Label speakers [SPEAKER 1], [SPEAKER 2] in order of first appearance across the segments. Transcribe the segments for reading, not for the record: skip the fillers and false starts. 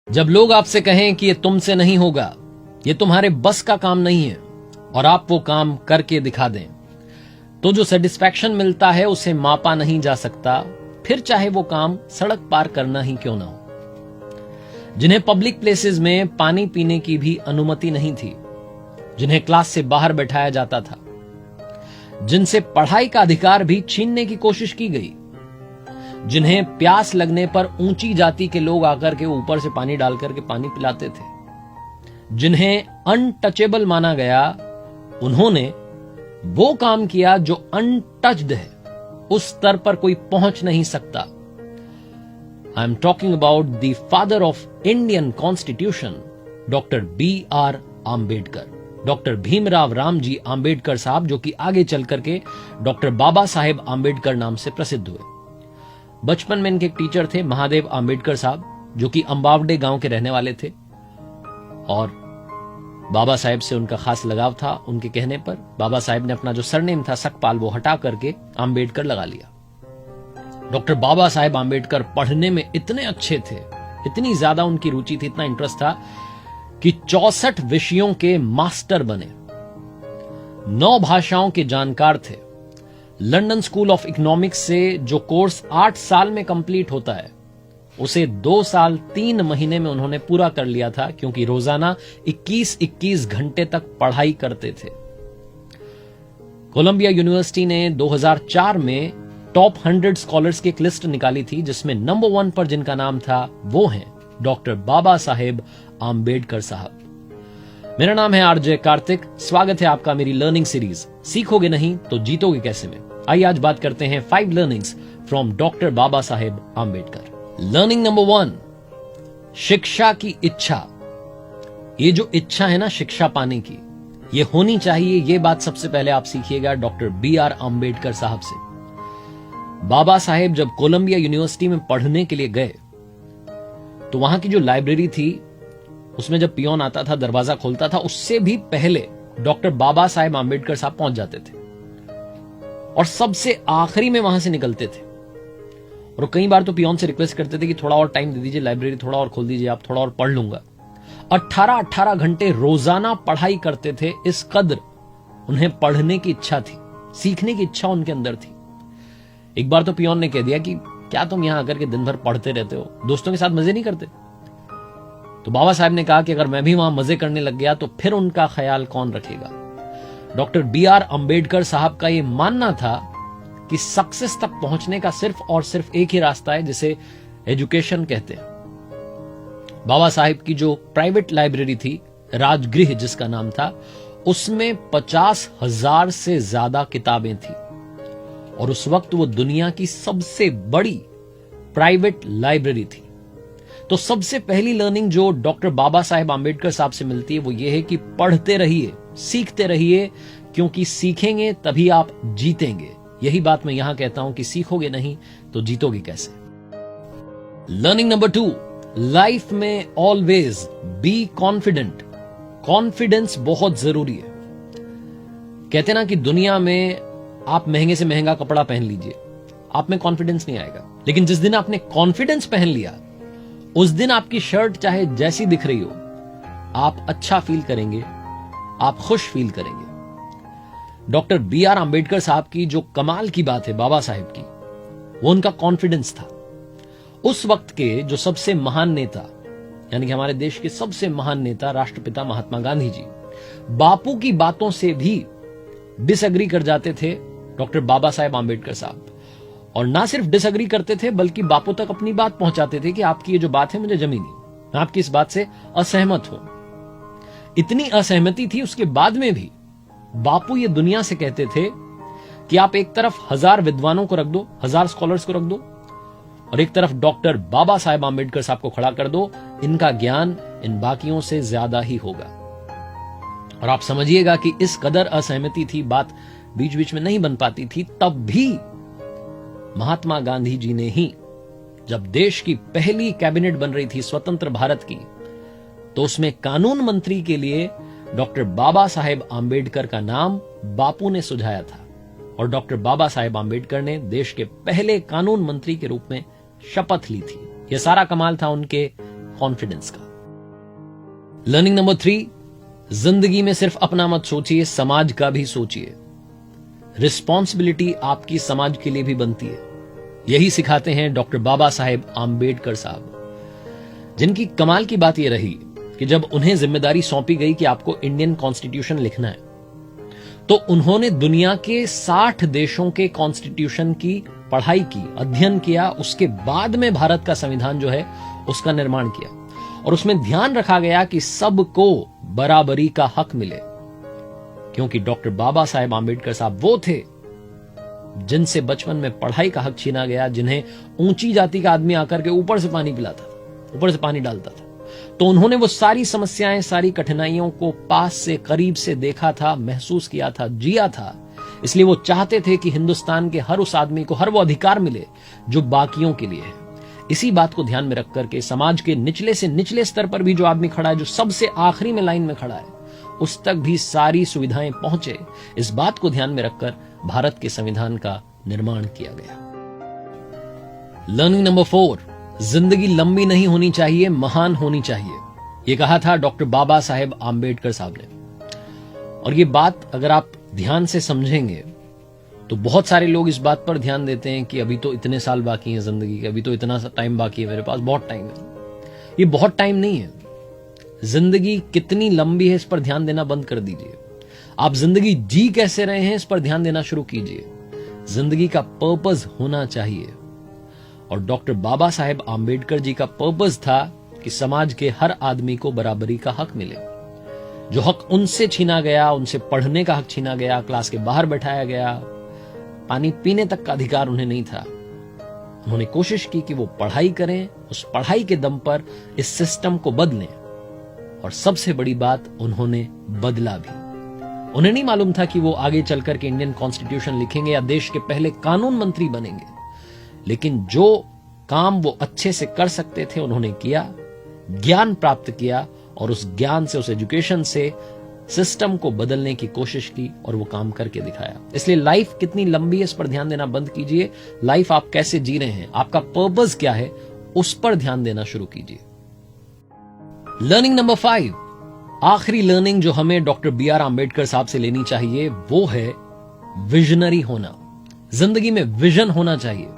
[SPEAKER 1] जब लोग आपसे कहें कि ये तुमसे नहीं होगा, ये तुम्हारे बस का काम नहीं है, और आप वो काम करके दिखा दें, तो जो सेटिस्फैक्शन मिलता है उसे मापा नहीं जा सकता, फिर चाहे वो काम सड़क पार करना ही क्यों ना हो। जिन्हें पब्लिक प्लेसेस में पानी पीने की भी अनुमति नहीं थी, जिन्हें क्लास से बाहर बैठाया जाता था, जिनसे पढ़ाई का अधिकार भी छीनने की कोशिश की गई, जिन्हें प्यास लगने पर ऊंची जाति के लोग आकर के ऊपर से पानी डालकर के पानी पिलाते थे, जिन्हें अनटचेबल माना गया, उन्होंने वो काम किया जो अनटच्ड है, उस स्तर पर कोई पहुंच नहीं सकता। I am talking about the father of Indian constitution, doctor B.R. Ambedkar, doctor Bhimrao Ramji Ambedkar साहब, जो कि आगे चल करके डॉक्टर बाबा साहेब आंबेडकर नाम से प्रसिद्ध हुए। बचपन में इनके एक टीचर थे महादेव आंबेडकर साहब, जो कि अंबावडे गांव के रहने वाले थे, और बाबा साहेब से उनका खास लगाव था। उनके कहने पर बाबा साहेब ने अपना जो सरनेम था सकपाल वो हटा करके आंबेडकर लगा लिया। डॉक्टर बाबा साहेब आंबेडकर पढ़ने में इतने अच्छे थे, इतनी ज्यादा उनकी रुचि थी, इतना इंटरेस्ट था कि 64 विषयों के मास्टर बने, 9 भाषाओं के जानकार थे। लंदन स्कूल ऑफ इकोनॉमिक्स से जो कोर्स 8 साल में कंप्लीट होता है, उसे 2 साल 3 महीने में उन्होंने पूरा कर लिया था, क्योंकि रोजाना 21-21 घंटे तक पढ़ाई करते थे। कोलंबिया यूनिवर्सिटी ने 2004 में टॉप 100 स्कॉलर्स की एक लिस्ट निकाली थी, जिसमें नंबर 1 पर जिनका नाम था वो हैं डॉक्टर बाबा साहेब आंबेडकर साहब। मेरा नाम है आरजे कार्तिक। स्वागत है आपका मेरी लर्निंग सीरीज सीखोगे नहीं तो जीतोगे कैसे में। आइए आज बात करते हैं 5 learnings from doctor Baba Saheb Ambedkar. Learning number 1, शिक्षा की इच्छा। ये जो इच्छा है ना शिक्षा पाने की, ये होनी चाहिए। ये बात सबसे पहले आप सीखिएगा डॉक्टर B.R. आंबेडकर साहब से। बाबा साहेब जब कोलंबिया यूनिवर्सिटी में पढ़ने के लिए गए, तो वहां की जो लाइब्रेरी थी, उसमें जब पियोन आता था, दरवाजा खोलता था, उससे भी पहले डॉक्टर बाबा साहेब आंबेडकर साहब पहुंच जाते थे और सबसे आखिरी में वहां से निकलते थे। और कई बार तो पियोन से रिक्वेस्ट करते थे कि थोड़ा और टाइम दे दीजिए, लाइब्रेरी थोड़ा और खोल दीजिए, आप थोड़ा और पढ़ लूंगा। 18-18 घंटे रोजाना पढ़ाई करते थे। इस कदर उन्हें पढ़ने की इच्छा थी, सीखने की इच्छा उनके अंदर थी। एक बार तो पियोन ने कह दिया कि क्या तुम यहां आकर के दिन भर पढ़ते रहते हो, दोस्तों के साथ मजे नहीं करते? तो बाबा साहब ने कहा कि अगर मैं भी वहां मजे करने लग गया तो फिर उनका ख्याल कौन रखेगा। Doctor B.R. आंबेडकर साहब का यह मानना था कि सक्सेस तक पहुंचने का सिर्फ और सिर्फ एक ही रास्ता है, जिसे एजुकेशन कहते हैं। बाबा साहिब की जो प्राइवेट लाइब्रेरी थी, राजगृह जिसका नाम था, उसमें 50,000 से ज्यादा किताबें थी, और उस वक्त वो दुनिया की सबसे बड़ी प्राइवेट लाइब्रेरी थी। तो सबसे पहली लर्निंग जो डॉक्टर बाबा साहेब आंबेडकर साहब से मिलती है वो ये है कि पढ़ते रहिए, सीखते रहिए, क्योंकि सीखेंगे तभी आप जीतेंगे। यही बात मैं यहां कहता हूं कि सीखोगे नहीं तो जीतोगे कैसे। लर्निंग नंबर 2, लाइफ में ऑलवेज बी कॉन्फिडेंट। कॉन्फिडेंस बहुत जरूरी है। कहते ना कि दुनिया में आप महंगे से महंगा कपड़ा पहन लीजिए, आप में कॉन्फिडेंस नहीं आएगा, लेकिन जिस दिन आपने कॉन्फिडेंस पहन लिया, उस दिन आपकी शर्ट चाहे जैसी दिख रही हो, आप अच्छा फील करेंगे, आप खुश फील करेंगे। Doctor B.R. आंबेडकर साहब की जो कमाल की बात है बाबा साहेब की, वो उनका कॉन्फिडेंस था। उस वक्त के जो सबसे महान नेता, यानी कि हमारे देश के सबसे महान नेता राष्ट्रपिता महात्मा गांधी जी, बापू की बातों से भी डिसएग्री कर जाते थे डॉक्टर बाबा साहेब आंबेडकर साहब। और ना सिर्फ डिसएग्री करते थे, बल्कि बापू तक अपनी बात पहुंचाते थे कि आपकी ये जो बात है मुझे जमी नहीं, मैं आपकी इस बात से असहमत हूं। इतनी असहमति थी, उसके बाद में भी बापू ये दुनिया से कहते थे कि आप एक तरफ 1000 विद्वानों को रख दो, 1000 स्कॉलर्स को रख दो, और एक तरफ डॉक्टर बाबा साहेब आंबेडकर साहब को खड़ा कर दो, इनका ज्ञान इन बाकियों से ज्यादा ही होगा। और आप समझिएगा कि इस कदर असहमति थी, बात बीच बीच में नहीं बन पाती थी। तब भी महात्मा गांधी जी ने ही, जब देश की पहली कैबिनेट बन रही थी स्वतंत्र भारत की, तो उसमें कानून मंत्री के लिए डॉक्टर बाबा साहेब आंबेडकर का नाम बापू ने सुझाया था, और डॉक्टर बाबा साहेब आंबेडकर ने देश के पहले कानून मंत्री के रूप में शपथ ली थी। यह सारा कमाल था उनके कॉन्फिडेंस का। लर्निंग नंबर 3, जिंदगी में सिर्फ अपना मत सोचिए, समाज का भी सोचिए। रिस्पॉन्सिबिलिटी आपकी समाज के लिए भी बनती है। यही सिखाते हैं डॉक्टर बाबा साहेब आम्बेडकर साहब, जिनकी कमाल की बात यह रही कि जब उन्हें जिम्मेदारी सौंपी गई कि आपको इंडियन कॉन्स्टिट्यूशन लिखना है, तो उन्होंने दुनिया के 60 देशों के कॉन्स्टिट्यूशन की पढ़ाई की, अध्ययन किया। उसके बाद में भारत का संविधान जो है उसका निर्माण किया, और उसमें ध्यान रखा गया कि सबको बराबरी का हक मिले, क्योंकि डॉक्टर बाबा साहेब आम्बेडकर साहब वो थे जिनसे बचपन में पढ़ाई का हक छीना गया, जिन्हें ऊंची जाति का आदमी आकर के ऊपर से पानी पिलाता था, ऊपर से पानी डालता था। तो उन्होंने वो सारी समस्याएं, सारी कठिनाइयों को पास से, करीब से देखा था, महसूस किया था, जिया था। इसलिए वो चाहते थे कि हिंदुस्तान के हर उस आदमी को हर वो अधिकार मिले जो बाकियों के लिए है। इसी बात को ध्यान में रख करके समाज के निचले से निचले स्तर पर भी जो आदमी खड़ा है, जो सबसे आखिरी में लाइन में खड़ा है, उस तक भी सारी सुविधाएं पहुंचे, इस बात को ध्यान में रखकर भारत के संविधान का निर्माण किया गया। लर्निंग नंबर 4, जिंदगी लंबी नहीं होनी चाहिए, महान होनी चाहिए। यह कहा था डॉक्टर बाबा साहेब आम्बेडकर साहब ने। और ये बात अगर आप ध्यान से समझेंगे तो बहुत सारे लोग इस बात पर ध्यान देते हैं कि अभी तो इतने साल बाकी हैं जिंदगी के, अभी तो इतना टाइम बाकी है, मेरे पास बहुत टाइम है। ये बहुत टाइम नहीं है। जिंदगी कितनी लंबी है इस पर ध्यान देना बंद कर दीजिए। आप जिंदगी जी कैसे रहे हैं इस पर ध्यान देना शुरू कीजिए। जिंदगी का पर्पस होना चाहिए, और डॉक्टर बाबा साहेब आम्बेडकर जी का पर्पस था कि समाज के हर आदमी को बराबरी का हक मिले। जो हक उनसे छीना गया, उनसे पढ़ने का हक छीना गया, क्लास के बाहर बैठाया गया, पानी पीने तक का अधिकार उन्हें नहीं था, उन्होंने कोशिश की कि वो पढ़ाई करें, उस पढ़ाई के दम पर इस सिस्टम को बदलें। और सबसे बड़ी बात, उन्होंने बदला भी। उन्हें नहीं मालूम था कि वो आगे चलकर के इंडियन कॉन्स्टिट्यूशन लिखेंगे या देश के पहले कानून मंत्री बनेंगे, लेकिन जो काम वो अच्छे से कर सकते थे उन्होंने किया, ज्ञान प्राप्त किया, और उस ज्ञान से, उस एजुकेशन से सिस्टम को बदलने की कोशिश की, और वो काम करके दिखाया। इसलिए लाइफ कितनी लंबी है इस पर ध्यान देना बंद कीजिए। लाइफ आप कैसे जी रहे हैं, आपका पर्पस क्या है, उस पर ध्यान देना शुरू कीजिए। लर्निंग नंबर 5, आखिरी लर्निंग जो हमें डॉक्टर BR आम्बेडकर साहब से लेनी चाहिए वो है विजनरी होना। जिंदगी में विजन होना चाहिए।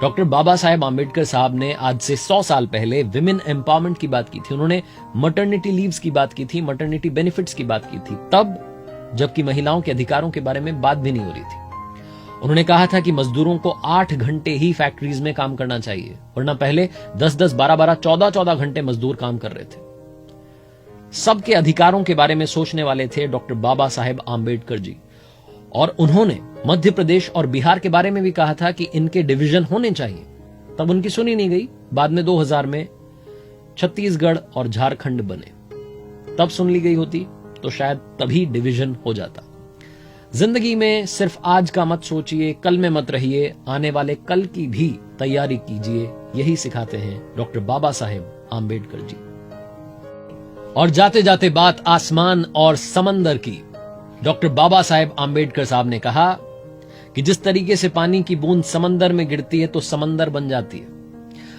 [SPEAKER 1] डॉक्टर बाबा साहेब आम्बेडकर साहब ने आज से 100 साल पहले विमेन एम्पावरमेंट की बात की थी, उन्होंने मटर्निटी लीव्स की बात की थी, मटर्निटी बेनिफिट्स की बात की थी, तब जबकि महिलाओं के अधिकारों के बारे में बात भी नहीं हो रही थी। उन्होंने कहा था कि मजदूरों को 8 घंटे ही फैक्ट्रीज में काम करना चाहिए, वरना पहले 10-10, 12-12, 14-14 घंटे मजदूर काम कर रहे थे। सबके अधिकारों के बारे में सोचने वाले थे डॉक्टर बाबा साहेब आम्बेडकर जी, और उन्होंने मध्य प्रदेश और बिहार के बारे में भी कहा था कि इनके डिवीजन होने चाहिए। तब उनकी सुनी नहीं गई। बाद में 2000 में छत्तीसगढ़ और झारखंड बने, तब सुन ली गई होती तो शायद तभी डिवीजन हो जाता। जिंदगी में सिर्फ आज का मत सोचिए, कल में मत रहिए, आने वाले कल की भी तैयारी कीजिए। यही सिखाते हैं डॉक्टर बाबा साहेब आम्बेडकर जी। और जाते जाते बात आसमान और समंदर की। डॉक्टर बाबा साहेब आम्बेडकर साहब ने कहा कि जिस तरीके से पानी की बूंद समंदर में गिरती है तो समंदर बन जाती है,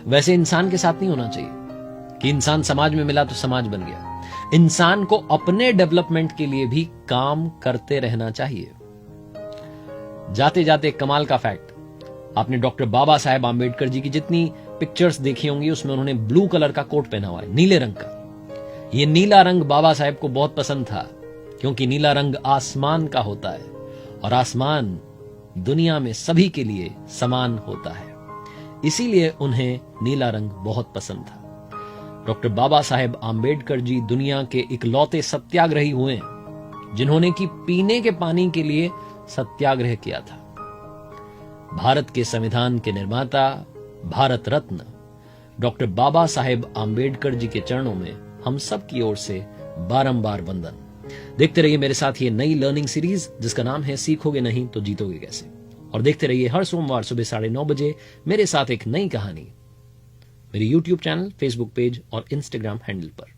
[SPEAKER 1] वैसे इंसान के साथ नहीं होना चाहिए कि इंसान समाज में मिला तो समाज बन गया। इंसान को अपने डेवलपमेंट के लिए भी काम करते रहना चाहिए। जाते जाते कमाल का फैक्ट, आपने डॉक्टर बाबा साहेब आम्बेडकर जी की जितनी पिक्चर्स देखी होंगी उसमें उन्होंने ब्लू कलर का कोट पहना हुआ है, नीले रंग का। ये नीला रंग बाबा साहेब को बहुत पसंद था, क्योंकि नीला रंग आसमान का होता है, और आसमान दुनिया में सभी के लिए समान होता है, इसीलिए उन्हें नीला रंग बहुत पसंद था। डॉक्टर बाबा साहेब आम्बेडकर जी दुनिया के इकलौते सत्याग्रही हुए जिन्होंने कि पीने के पानी के लिए सत्याग्रह किया था। भारत के संविधान के निर्माता, भारत रत्न डॉक्टर बाबा साहेब आम्बेडकर जी के चरणों में हम सब की ओर से बारंबार वंदन। देखते रहिए मेरे साथ ये नई लर्निंग सीरीज जिसका नाम है सीखोगे नहीं तो जीतोगे कैसे, और देखते रहिए हर सोमवार सुबह 9:30 बजे मेरे साथ एक नई कहानी मेरे YouTube चैनल, Facebook पेज और Instagram हैंडल पर।